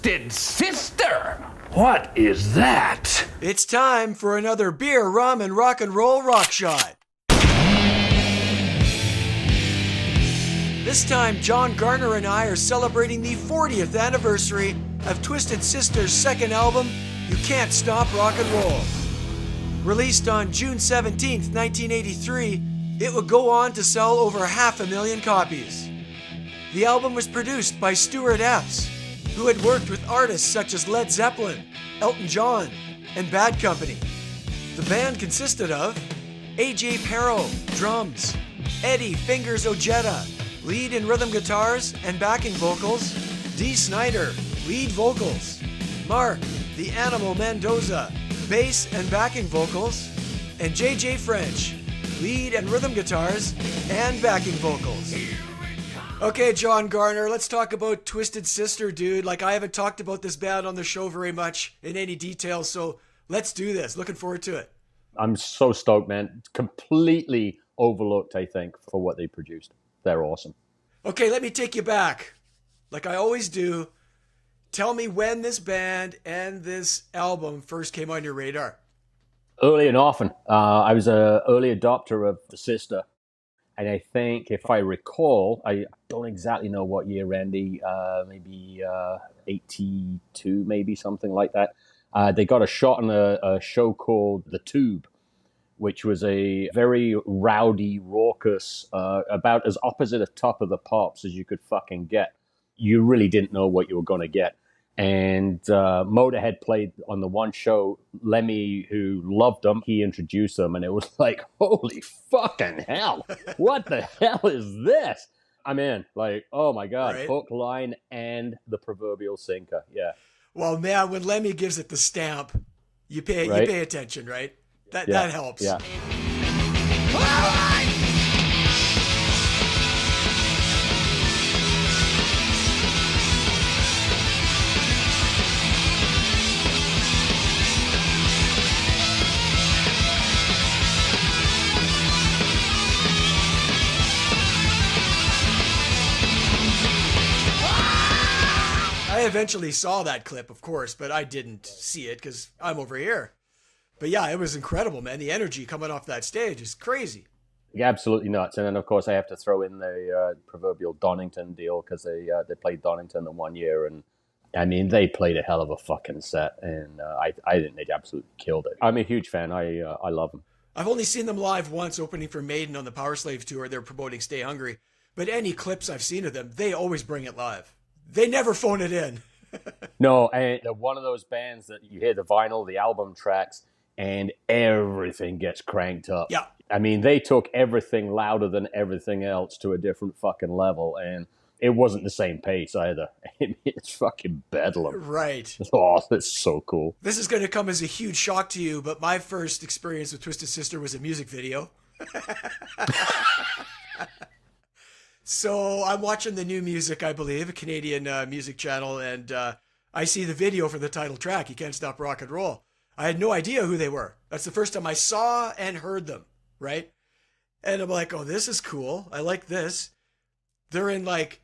Twisted Sister. What is that? It's time for another beer, rum, and rock rock shot. This time, Jon Garner and I are celebrating the 40th anniversary of Twisted Sister's second album, You Can't Stop Rock and Roll. Released on June 17th, 1983, it would go on to sell over 500,000 copies. The album was produced by Stuart Epps, who had worked with artists such as Led Zeppelin, Elton John, and Bad Company. The band consisted of A.J. Perro, drums, Eddie Fingers Ojeda, lead and rhythm guitars and backing vocals, Dee Snider, lead vocals, Mark, the Animal Mendoza, bass and backing vocals, and J.J. French, lead and rhythm guitars and backing vocals. Okay, Jon Garner, let's talk about Twisted Sister, dude. Like, I haven't talked about this band on the show very much in any detail, so let's do this. Looking forward to it. I'm so stoked, man. Completely overlooked, I think, for what they produced. They're awesome. Okay, let me take you back. Like I always do, tell me when this band and this album first came on your radar. Early and often. I was an early adopter of the Sister. And I think, if I recall, I don't exactly know what year, Randy, maybe 82, maybe something like that. They got a shot on a show called The Tube, which was a very rowdy, raucous, about as opposite of Top of the Pops as you could fucking get. You really didn't know what you were going to get. And Motorhead played on the one show. Lemmy, who loved them, he introduced them, and it was like, holy fucking hell, what the hell is this? I'm in. Like, oh my God, right? Hook, line, and the proverbial sinker. Yeah. Well, man, when Lemmy gives it the stamp, you pay attention, right? That helps. Yeah. All right. I eventually saw that clip, of course, but I didn't see it because I'm over here. But yeah, it was incredible, man. The energy coming off that stage is crazy. Yeah, absolutely nuts. And then, of course, I have to throw in the proverbial Donington deal because they played Donington the 1 year. And, I mean, they played a hell of a fucking set. And I think they absolutely killed it. I'm a huge fan. I love them. I've only seen them live once, opening for Maiden on the Power Slave tour. They're promoting Stay Hungry. But any clips I've seen of them, they always bring it live. They never phone it in. No, and they're one of those bands that you hear the vinyl, the album tracks, and everything gets cranked up. Yeah. I mean, they took everything louder than everything else to a different fucking level, and it wasn't the same pace either. I mean, it's fucking bedlam. Right. Oh, that's so cool. This is going to come as a huge shock to you, but my first experience with Twisted Sister was a music video. So I'm watching the New Music, I believe, a Canadian music channel, and I see the video for the title track, You Can't Stop Rock and Roll. I had no idea who they were. That's the first time I saw and heard them, right? And I'm like, oh, this is cool. I like this. They're in like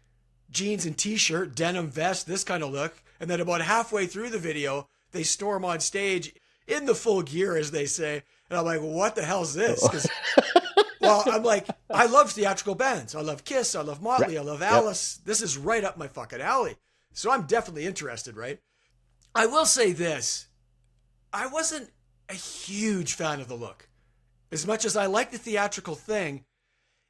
jeans and t-shirt, denim vest, this kind of look. And then about halfway through the video, they storm on stage in the full gear, as they say. And I'm like, well, what the hell is this? 'Cause well, I'm like, I love theatrical bands. I love Kiss. I love Motley. I love Alice. Yep. This is right up my fucking alley. So I'm definitely interested, right? I will say this. I wasn't a huge fan of the look. As much as I like the theatrical thing,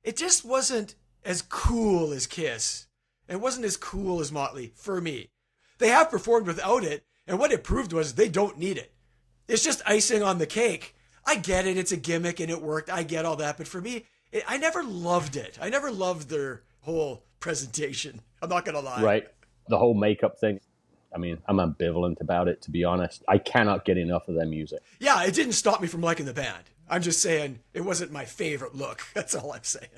it just wasn't as cool as Kiss. It wasn't as cool as Motley for me. They have performed without it, and what it proved was they don't need it. It's just icing on the cake. I get it. It's a gimmick and it worked. I get all that. But for me, I never loved it. I never loved their whole presentation. I'm not going to lie. Right. The whole makeup thing. I mean, I'm ambivalent about it, to be honest. I cannot get enough of their music. Yeah, it didn't stop me from liking the band. I'm just saying it wasn't my favorite look. That's all I'm saying.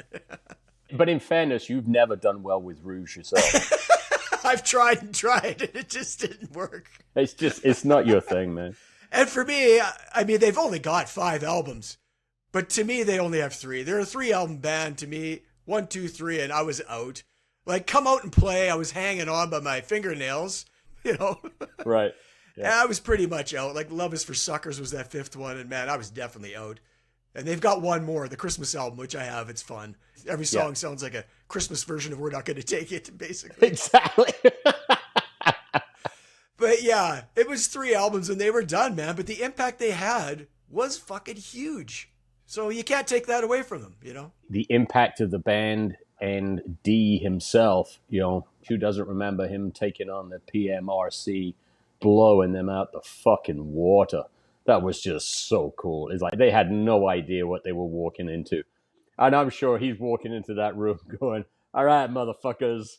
But in fairness, you've never done well with Rouge yourself. I've tried and tried, and it just didn't work. It's not your thing, man. And for me, I mean, they've only got 5 albums. But to me, they only have 3. They're a 3-album band to me. 1, 2, 3, and I was out. Like, come out and play. I was hanging on by my fingernails. you know? Right. Yeah, I was pretty much out. Like Love is for Suckers was that fifth one, and man, I was definitely out. And they've got one more, the Christmas album, which I have. It's fun. Every song sounds like a Christmas version of We're Not Gonna Take It, basically. Exactly. But yeah, it was 3 albums and they were done, man. But the impact they had was fucking huge. So you can't take that away from them, you know? The impact of the band and D himself, you know, who doesn't remember him taking on the PMRC, blowing them out the fucking water. That was just so cool. It's like they had no idea what they were walking into. And I'm sure he's walking into that room going, all right, motherfuckers.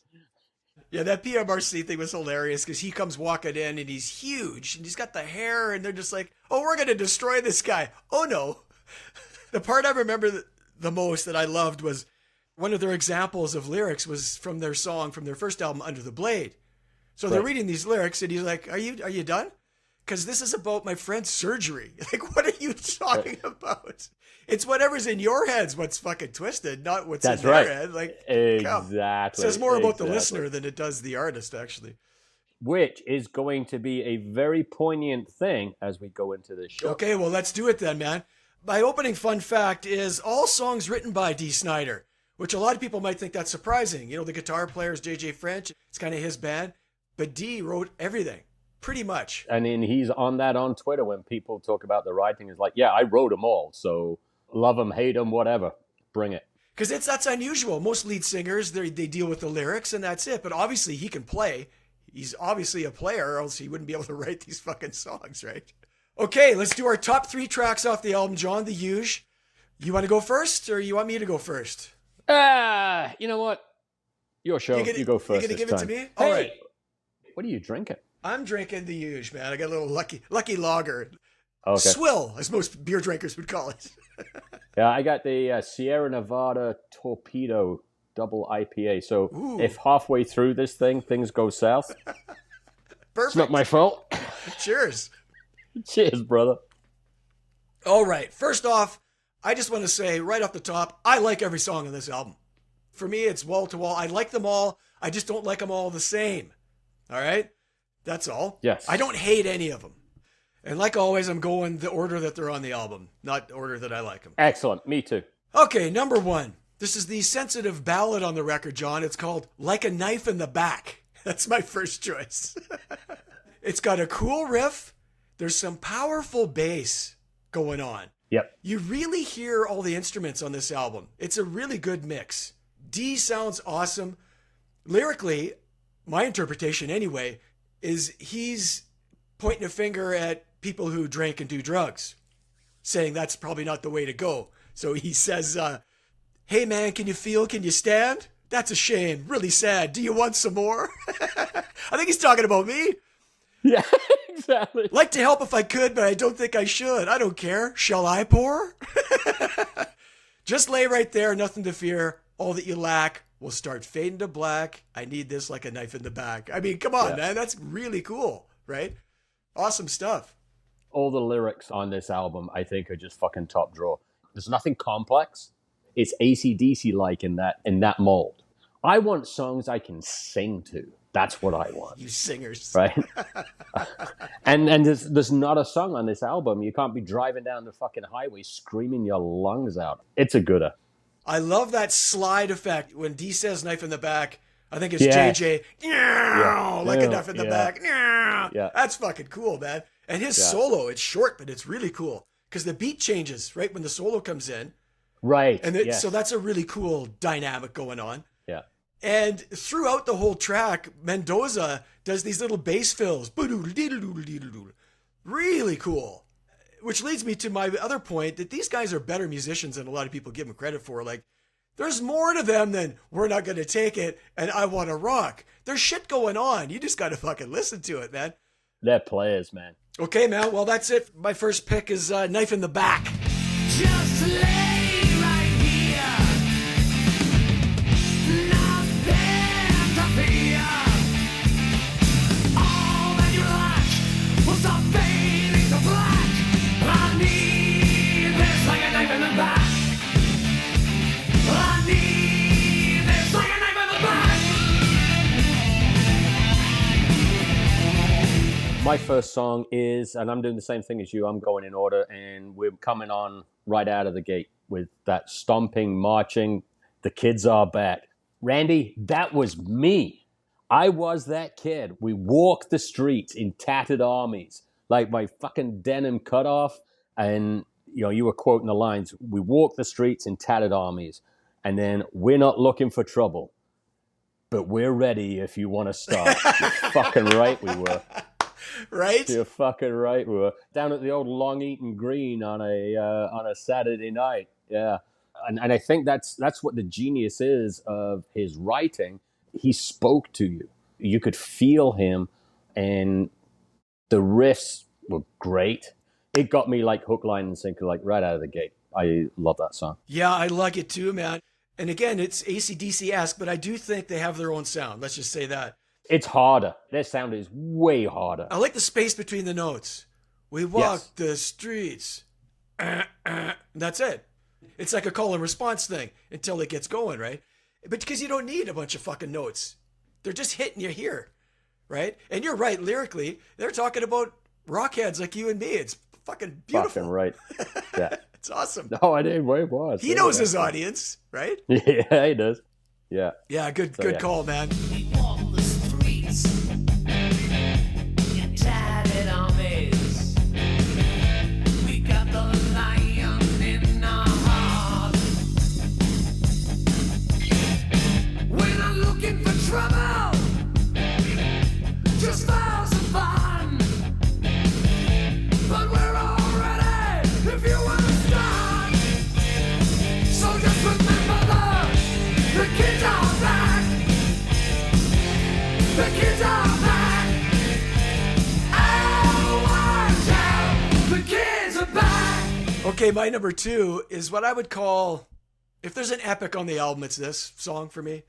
Yeah, that PMRC thing was hilarious because he comes walking in and he's huge and he's got the hair and they're just like, oh, we're going to destroy this guy. Oh, no. The part I remember the most that I loved was one of their examples of lyrics was from their song from their first album, Under the Blade. So they're reading these lyrics and he's like, are you done? Because this is about my friend's surgery. Like, what are you talking about? It's whatever's in your head's what's fucking twisted, not what's in their head. Like, exactly. It says more about the listener than it does the artist, actually. Which is going to be a very poignant thing as we go into this show. Okay, well, let's do it then, man. My opening fun fact is all songs written by Dee Snider, which a lot of people might think that's surprising. You know, the guitar player is J.J. French. It's kind of his band. But Dee wrote everything. Pretty much. And then he's on that on Twitter when people talk about the writing. It's like, yeah, I wrote them all. So love them, hate them, whatever. Bring it. Because that's unusual. Most lead singers, they deal with the lyrics and that's it. But obviously he can play. He's obviously a player or else he wouldn't be able to write these fucking songs, right? Okay, let's do our top 3 tracks off the album, John, the Huge. You want to go first or you want me to go first? You know what? Your show. You go first. You're going to give it to me? Hey, All right. What are you drinking? I'm drinking the Huge, man. I got a little lucky lager. Okay. Swill, as most beer drinkers would call it. Yeah, I got the Sierra Nevada Torpedo Double IPA. So if halfway through this thing, things go south, Perfect. it's not my fault. Cheers. Cheers, brother. All right. First off, I just want to say right off the top, I like every song on this album. For me, it's wall to wall. I like them all. I just don't like them all the same. All right? That's all. Yes. I don't hate any of them. And like always, I'm going the order that they're on the album, not the order that I like them. Excellent. Me too. Okay, number 1. This is the sensitive ballad on the record, John. It's called Like a Knife in the Back. That's my first choice. It's got a cool riff. There's some powerful bass going on. Yep. You really hear all the instruments on this album. It's a really good mix. Dee sounds awesome. Lyrically, my interpretation anyway, is he's pointing a finger at people who drink and do drugs, saying that's probably not the way to go. So he says, hey man, can you stand? That's a shame. Really sad. Do you want some more? I think he's talking about me. Yeah, exactly. Like to help if I could, but I don't think I should. I don't care. Shall I pour? Just lay right there. Nothing to fear. All that you lack will start fading to black. I need this like a knife in the back. I mean, come on, man. That's really cool, right? Awesome stuff. All the lyrics on this album, I think, are just fucking top drawer. There's nothing complex. It's AC/DC-like in that mold. I want songs I can sing to. That's what I want. You singers. Right? and there's not a song on this album. You can't be driving down the fucking highway screaming your lungs out. It's a gooder. I love that slide effect. When Dee says knife in the back, I think it's JJ. Like a knife in the back. Yeah. That's fucking cool, man. And his solo, it's short, but it's really cool. Because the beat changes, right? When the solo comes in. Right. And so that's a really cool dynamic going on. Yeah. And throughout the whole track, Mendoza does these little bass fills. Really cool. Which leads me to my other point that these guys are better musicians than a lot of people give them credit for. Like, there's more to them than We're Not Gonna Take It and I Wanna Rock. There's shit going on. You just gotta fucking listen to it, man. They're players, man. Okay, man. Well, that's it. My first pick is Knife in the Back. Just lay right here. Nothing to fear. All that you lack will stop fading to black. I need this like a knife in the back. I need this like a knife in the back. My first song is, and I'm doing the same thing as you, I'm going in order, and we're coming on right out of the gate with that stomping, marching, the kids are back. Randy, that was me. I was that kid. We walked the streets in tattered armies, like my fucking denim cut off, and you were quoting the lines, we walk the streets in tattered armies, and then we're not looking for trouble, but we're ready if you want to start. You're fucking right we were. Right? You're fucking right. We were down at the old Long Eaton Green on a Saturday night. Yeah, and I think that's what the genius is of his writing. He spoke to you. You could feel him, and the riffs were great. It got me like hook, line, and sinker, like right out of the gate. I love that song. Yeah, I like it too, man. And again, it's AC/DC-esque, but I do think they have their own sound. Let's just say that. It's harder. Their sound is way harder. I like the space between the notes. We walk the streets. That's it. It's like a call and response thing until it gets going, right? But because you don't need a bunch of fucking notes. They're just hitting you here, right? And you're right, lyrically, they're talking about rockheads like you and me. It's fucking beautiful. Fucking right. Yeah. It's awesome. No, I didn't. Where it was. He knows his audience, right? Yeah, he does. Yeah. Yeah, good call, man. We walk the streets in tattered armies. We got the lion in our heart. We're not looking for trouble, just for some fun. But we're all ready if you want to start. So just remember the kids are back. The kids are back. Oh, watch out. The kids are back. Okay, my number 2 is what I would call, if there's an epic on the album, it's this song for me.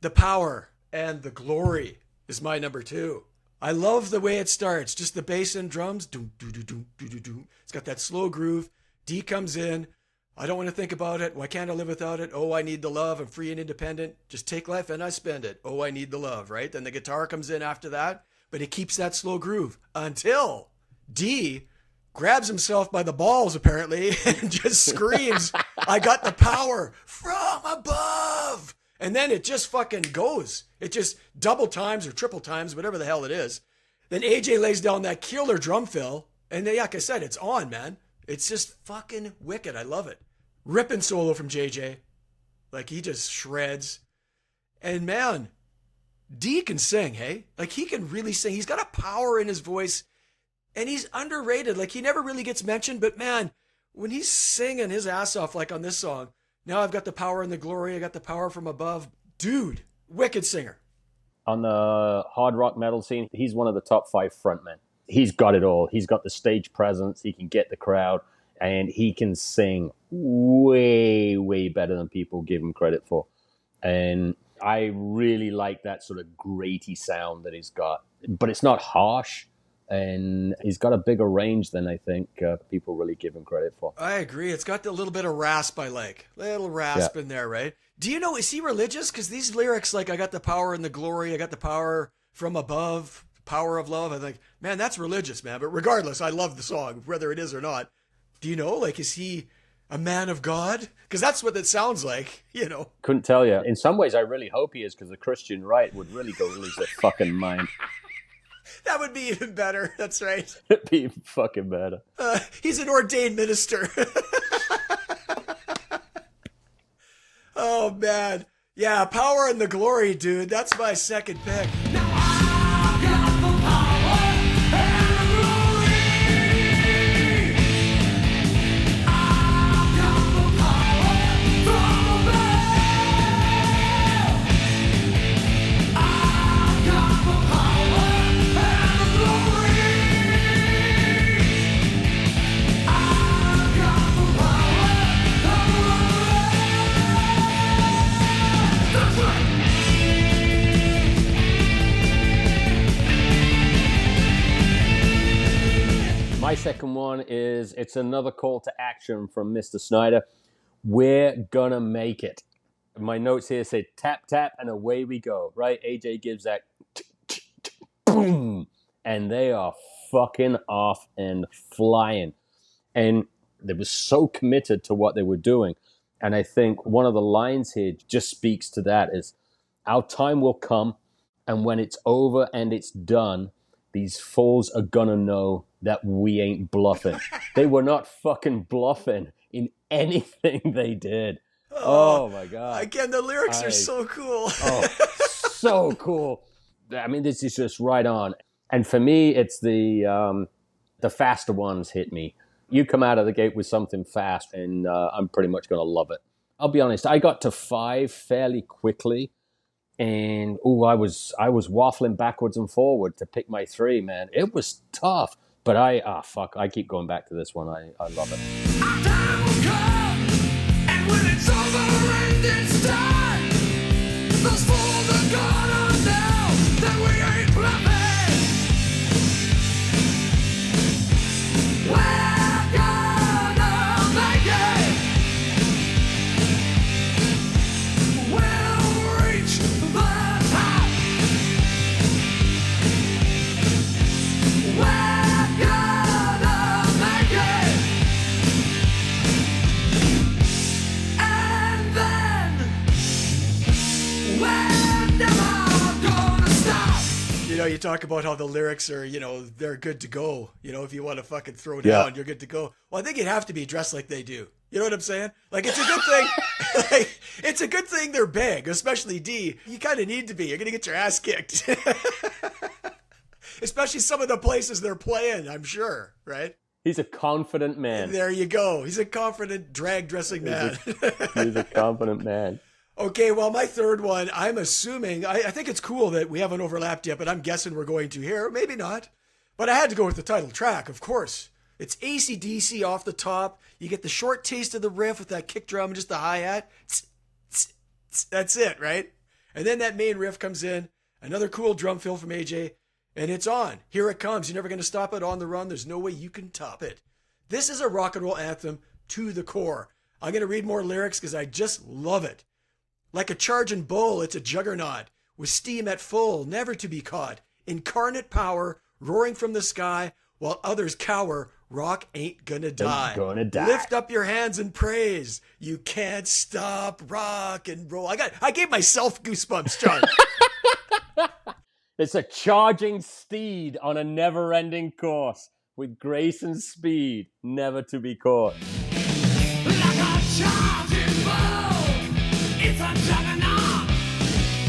The Power and the Glory is my number 2. I love the way it starts. Just the bass and drums. Doom, doo, doo, doom, doo, doo, doom. It's got that slow groove. D comes in. I don't want to think about it. Why can't I live without it? Oh, I need the love. I'm free and independent. Just take life and I spend it. Oh, I need the love, right? Then the guitar comes in after that, but it keeps that slow groove until D grabs himself by the balls, apparently, and just screams, I got the power from above. And then it just fucking goes. It just double times or triple times, whatever the hell it is. Then AJ lays down that killer drum fill. And then, like I said, it's on, man. It's just fucking wicked. I love it. Ripping solo from JJ. Like, he just shreds. And man, D can sing, hey? Like, he can really sing. He's got a power in his voice. And he's underrated. Like, he never really gets mentioned. But man, when he's singing his ass off, like on this song, now I've got the power and the glory. I got the power from above. Dude, wicked singer. On the hard rock metal scene, he's one of the top 5 frontmen. He's got it all. He's got the stage presence. He can get the crowd, and he can sing way, way better than people give him credit for. And I really like that sort of graty sound that he's got. But it's not harsh, and he's got a bigger range than I think people really give him credit for. I agree. It's got a little bit of rasp I like. Little rasp in there, right? Do you know, is he religious? Because these lyrics, like, I got the power and the glory, I got the power from above, power of love. I think, man, that's religious, man. But regardless, I love the song, whether it is or not. Do you know, like, is he a man of God? Because that's what it sounds like, you know. Couldn't tell you. In some ways, I really hope he is, because the Christian right would really go lose their fucking mind. That would be even better. That's right. It'd be fucking better. He's an ordained minister. Oh, man. Yeah, power and the glory, dude. That's my second pick. Now I've got the power and the glory. I've got the power from above. I've got the power and the glory. I've got the power and the glory. That's right. My second one is, it's another call to action from Mr. Snyder. We're gonna make it. My notes here say tap, tap, and away we go, right? AJ gives that boom, and they are fucking off and flying. And they were so committed to what they were doing. And I think one of the lines here just speaks to that is, our time will come, and when it's over and it's done, these fools are gonna know that we ain't bluffing. They were not fucking bluffing in anything they did. Oh my God. Again, the lyrics are so cool. Oh, so cool. I mean, this is just right on. And for me, it's the faster ones hit me. You come out of the gate with something fast, and I'm pretty much going to love it. I'll be honest, I got to 5 fairly quickly, and I was waffling backwards and forward to pick my 3, man. It was tough, but I keep going back to this one. I love it. Our time will come, and when it's over and it's done, those fools are gonna know that we ain't bluffing. We're gonna make it. We'll reach the top. We're gonna make it. And then we're never gonna stop. You know, you talk about how the lyrics are, they're good to go. If you want to fucking throw down, you're good to go. Well, I think you'd have to be dressed like they do. You know what I'm saying? Like, it's a good thing. It's a good thing they're big, especially D. You kind of need to be. You're going to get your ass kicked. Especially some of the places they're playing, I'm sure, right? He's a confident man. There you go. He's a confident drag dressing man. He's a confident man. Okay, well, my third one, I'm assuming, I think it's cool that we haven't overlapped yet, but I'm guessing we're going to here. Maybe not. But I had to go with the title track, of course. It's AC/DC off the top. You get the short taste of the riff with that kick drum and just the hi-hat. That's it, right? And then that main riff comes in, another cool drum fill from AJ, and it's on. Here it comes. You're never going to stop it. On the run. There's no way you can top it. This is a rock and roll anthem to the core. I'm going to read more lyrics because I just love it. Like a charging bull, it's a juggernaut, with steam at full, never to be caught. Incarnate power, roaring from the sky, while others cower, rock ain't gonna die. Ain't gonna die. Lift up your hands and praise. You can't stop rock and roll. I gave myself goosebumps, John. It's a charging steed on a never-ending course, with grace and speed, never to be caught. Like a charging bull, it's a juggernaut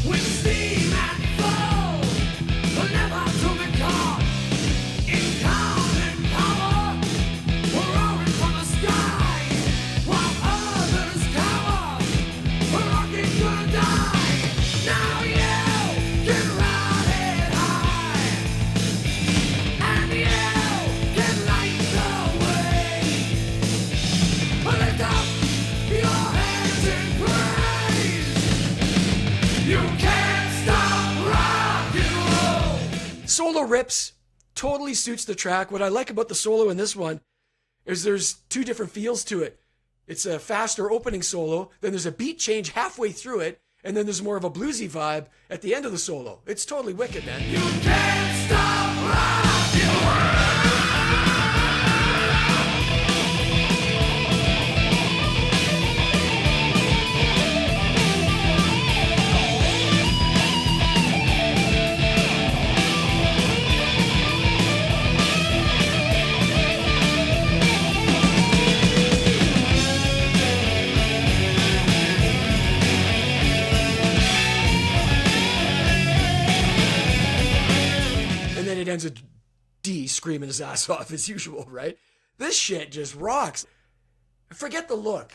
with steam and flow, never to be caught. Incarnate power, roaring from the sky, while others cower, rock ain't gonna die. Now you can ride it high, and you can light the way. Lift up your hands in praise. You can't stop rock and roll. Solo rips, totally suits the track. What I like about the solo in this one is there's 2 different feels to it. It's a faster opening solo, then there's a beat change halfway through it, and then there's more of a bluesy vibe at the end of the solo. It's totally wicked, man. You can't stop rock and roll. And then it ends with D screaming his ass off as usual, right? This shit just rocks. Forget the look.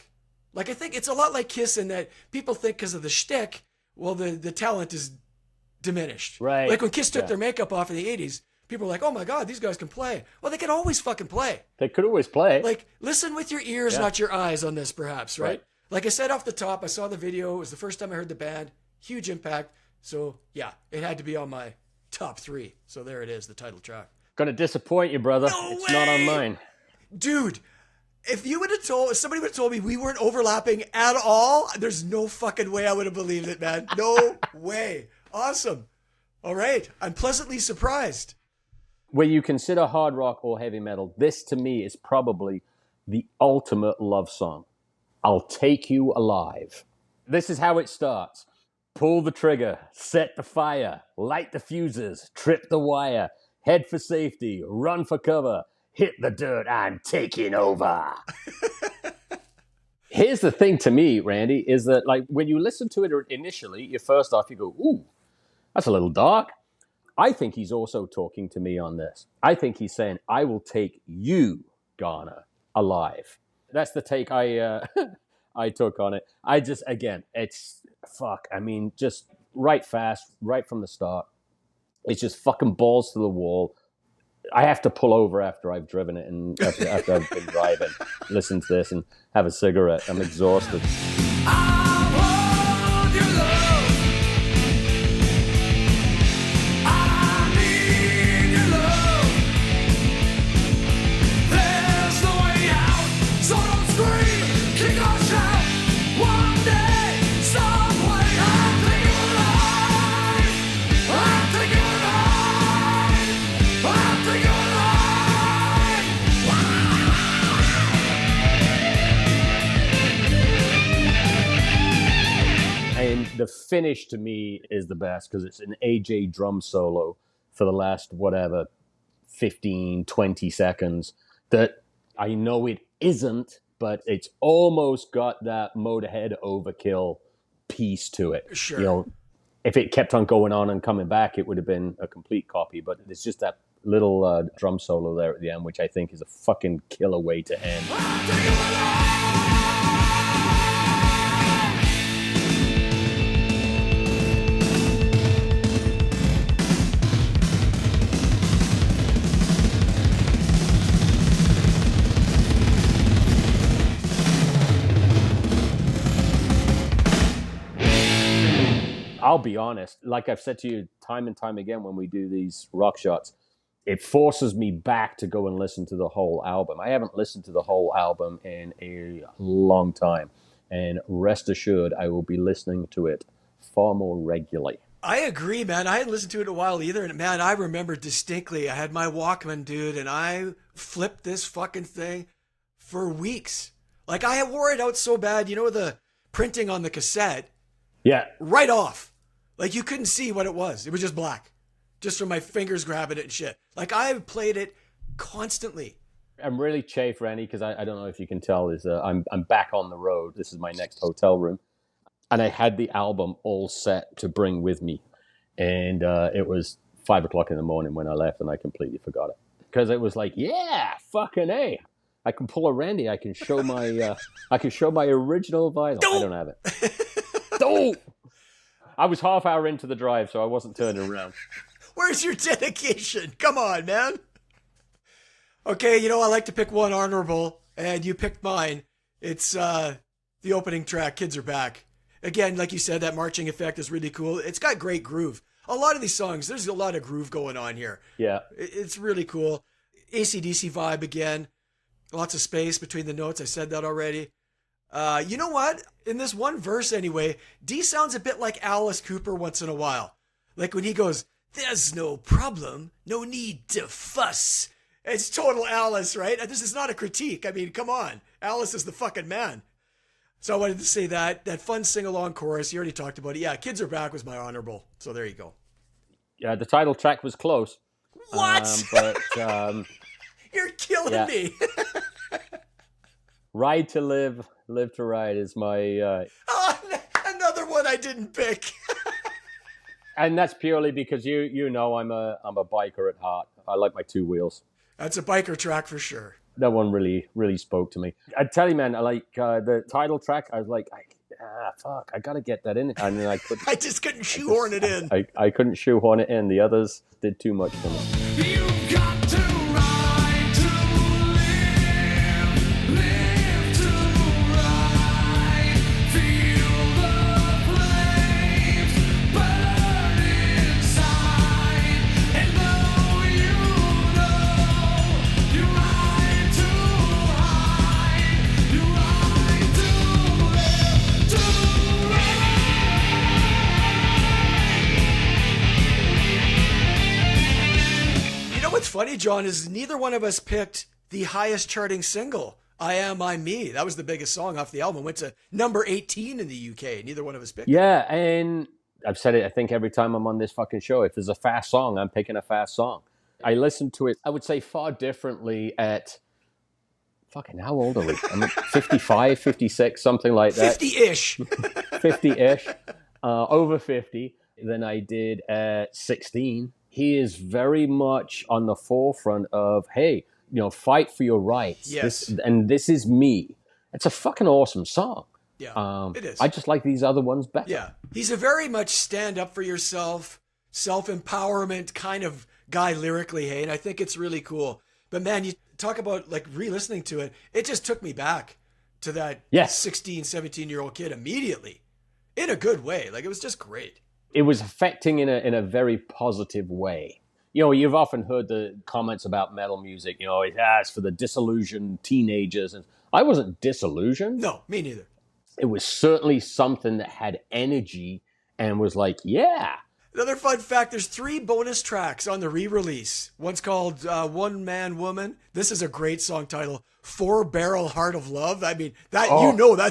Like, I think it's a lot like Kiss in that people think because of the shtick, well, the talent is diminished. Right. Like when Kiss took Yeah. their makeup off in the 80s, people were like, oh my God, these guys can play. Well, they can always fucking play. They could always play. Like, listen with your ears, Yeah. not your eyes on this, perhaps, right? Right. Like I said off the top, I saw the video. It was the first time I heard the band. Huge impact. So, yeah, it had to be on my top 3. So there it is, the title track. Gonna disappoint you, brother. No It's not on way! mine. Dude, if somebody would have told me we weren't overlapping at all, there's no fucking way I would have believed it, man. No way. Awesome. All right. I'm pleasantly surprised. When you consider hard rock or heavy metal, this to me is probably the ultimate love song. I'll Take You Alive. This is how it starts. Pull the trigger, set the fire, light the fuses, trip the wire, head for safety, run for cover, hit the dirt, I'm taking over. Here's the thing to me, Randy, is that like when you listen to it initially, you first off, you go, ooh, that's a little dark. I think he's also talking to me on this. I think he's saying, I will take you, Garner, alive. That's the take I I took on it. I just, again, it's, fuck, I mean, just right fast, right from the start. It's just fucking balls to the wall. I have to pull over after I've driven it and after I've been driving, listen to this and have a cigarette. I'm exhausted. I want your love. I need your love. There's no way out, so don't scream, kick or shout. One day, some way, I'll take you alive. I'll take you alive. I'll take you alive. And the finish to me is the best because it's an AJ drum solo for the last, whatever, 15, 20 seconds that I know it isn't, but it's almost got that Motorhead Overkill piece to it. Sure. You know, if it kept on going on and coming back, it would have been a complete copy, but it's just that little drum solo there at the end, which I think is a fucking killer way to end. I'll take you alive. I'll be honest, like I've said to you time and time again when we do these rock shots, it forces me back to go and listen to the whole album. I haven't listened to the whole album in a long time. And rest assured, I will be listening to it far more regularly. I agree, man. I hadn't listened to it in a while either. And man, I remember distinctly, I had my Walkman, dude, and I flipped this fucking thing for weeks. Like I wore it out so bad, you know, the printing on the cassette, Yeah. right off. Like you couldn't see what it was. It was just black. Just from my fingers grabbing it and shit. Like I've played it constantly. I'm really chafed, Randy, because I don't know if you can tell, is I'm back on the road. This is my next hotel room. And I had the album all set to bring with me. And it was 5 o'clock in the morning when I left, and I completely forgot it. Because it was like, yeah, fucking A. I can pull a Randy. I can show my original vinyl. I don't have it. Don't! I was half hour into the drive, so I wasn't turning around. Where's your dedication? Come on, man. Okay, you know, I like to pick one honorable, and you picked mine. It's the opening track, Kids Are Back. Again, like you said, that marching effect is really cool. It's got great groove. A lot of these songs, there's a lot of groove going on here. Yeah. It's really cool. AC/DC vibe again. Lots of space between the notes. I said that already. You know what? In this one verse anyway, D sounds a bit like Alice Cooper once in a while. Like when he goes, there's no problem, no need to fuss. It's total Alice, right? This is not a critique. I mean, come on. Alice is the fucking man. So I wanted to say that fun sing-along chorus, you already talked about it. Yeah, Kids Are Back was my honorable. So there you go. Yeah, the title track was close. What? You're killing me. Ride to Live, Live to Ride is my... Oh, another one I didn't pick. And that's purely because you know I'm a biker at heart. I like my two wheels. That's a biker track for sure. That one really spoke to me. I tell you, man, I like the title track. I was like, fuck, I gotta get that in. And then I couldn't. I just couldn't shoehorn it in. I couldn't shoehorn it in. The others did too much for me. You've got to ride to live, live to ride. Feel the flames burn inside, and though you know you ride to hide, you ride to live to ride. You know John, is neither one of us picked the highest charting single. I Am, I'm Me. That was the biggest song off the album. Went to number 18 in the UK. Neither one of us picked it. Yeah, and I've said it, I think, every time I'm on this fucking show. If there's a fast song, I'm picking a fast song. I listen to it, I would say, far differently at, fucking, how old are we? I'm 55, 56, something like that. 50-ish. 50-ish, over 50, than I did at 16. He is very much on the forefront of, hey, fight for your rights. Yes. This is me. It's a fucking awesome song. Yeah, it is. I just like these other ones better. Yeah. He's a very much stand up for yourself, self-empowerment kind of guy lyrically, hey, and I think it's really cool. But man, you talk about like re-listening to it, it just took me back to that 16, 17-year-old kid immediately in a good way. Like, it was just great. It was affecting in a very positive way. You've often heard the comments about metal music, it's for the disillusioned teenagers. And I wasn't disillusioned. No, me neither. It was certainly something that had energy and was like, yeah. Another fun fact, there's 3 bonus tracks on the re-release. One's called One Man Woman. This is a great song title. 4-Barrel Heart of Love. I mean, that's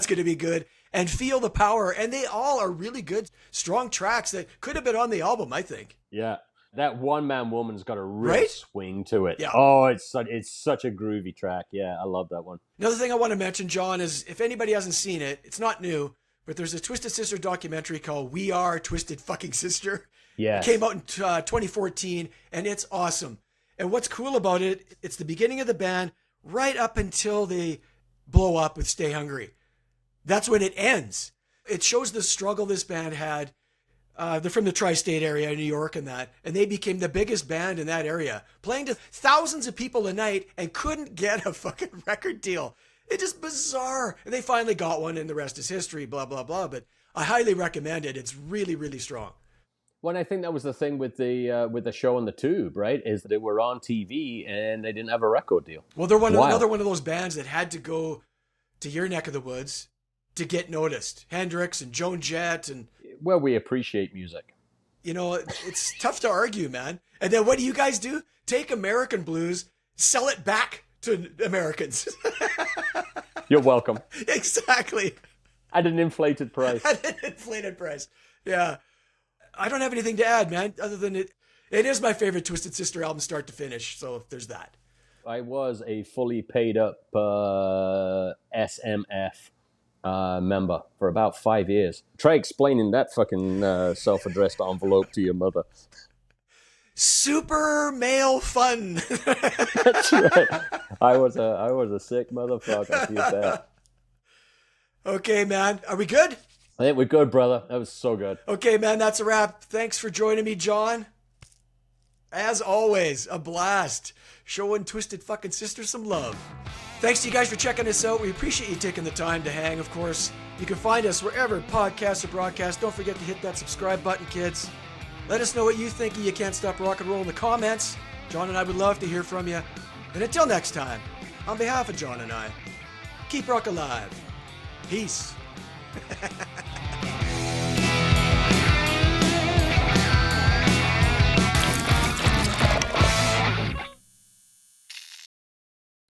going to be good. And Feel the Power. And they all are really good, strong tracks that could have been on the album, I think. Yeah. That One Man Woman's got a real swing to it. Yeah. Oh, it's such a groovy track. Yeah, I love that one. Another thing I want to mention, John, is if anybody hasn't seen it, it's not new, but there's a Twisted Sister documentary called We Are Twisted Fucking Sister. Yeah. It came out in 2014, and it's awesome. And what's cool about it, it's the beginning of the band right up until they blow up with Stay Hungry. That's when it ends. It shows the struggle this band had. They're from the tri-state area, New York and that, and they became the biggest band in that area, playing to thousands of people a night and couldn't get a fucking record deal. It's just bizarre. And they finally got one, and the rest is history, blah, blah, blah. But I highly recommend it. It's really, really strong. Well, I think that was the thing with the show on the Tube, right? Is that they were on TV and they didn't have a record deal. Well, they're another one of those bands that had to go to your neck of the woods to get noticed. Hendrix and Joan Jett and... Well, we appreciate music. It's tough to argue, man. And then what do you guys do? Take American blues, sell it back to Americans. You're welcome. Exactly. At an inflated price. At an inflated price. Yeah. I don't have anything to add, man, other than it is my favorite Twisted Sister album start to finish. So there's that. I was a fully paid up SMF member for about 5 years. Try explaining that fucking self-addressed envelope to your mother. Super male fun. That's right. I was a sick motherfucker. You bet. Okay, man. Are we good? I think we're good, brother. That was so good. Okay, man. That's a wrap. Thanks for joining me, John. As always, a blast. Showing Twisted fucking Sister some love. Thanks to you guys for checking us out. We appreciate you taking the time to hang, of course. You can find us wherever podcasts are broadcast. Don't forget to hit that subscribe button, kids. Let us know what you think of You Can't Stop Rock and Roll in the comments. John and I would love to hear from you. And until next time, on behalf of John and I, keep rock alive. Peace.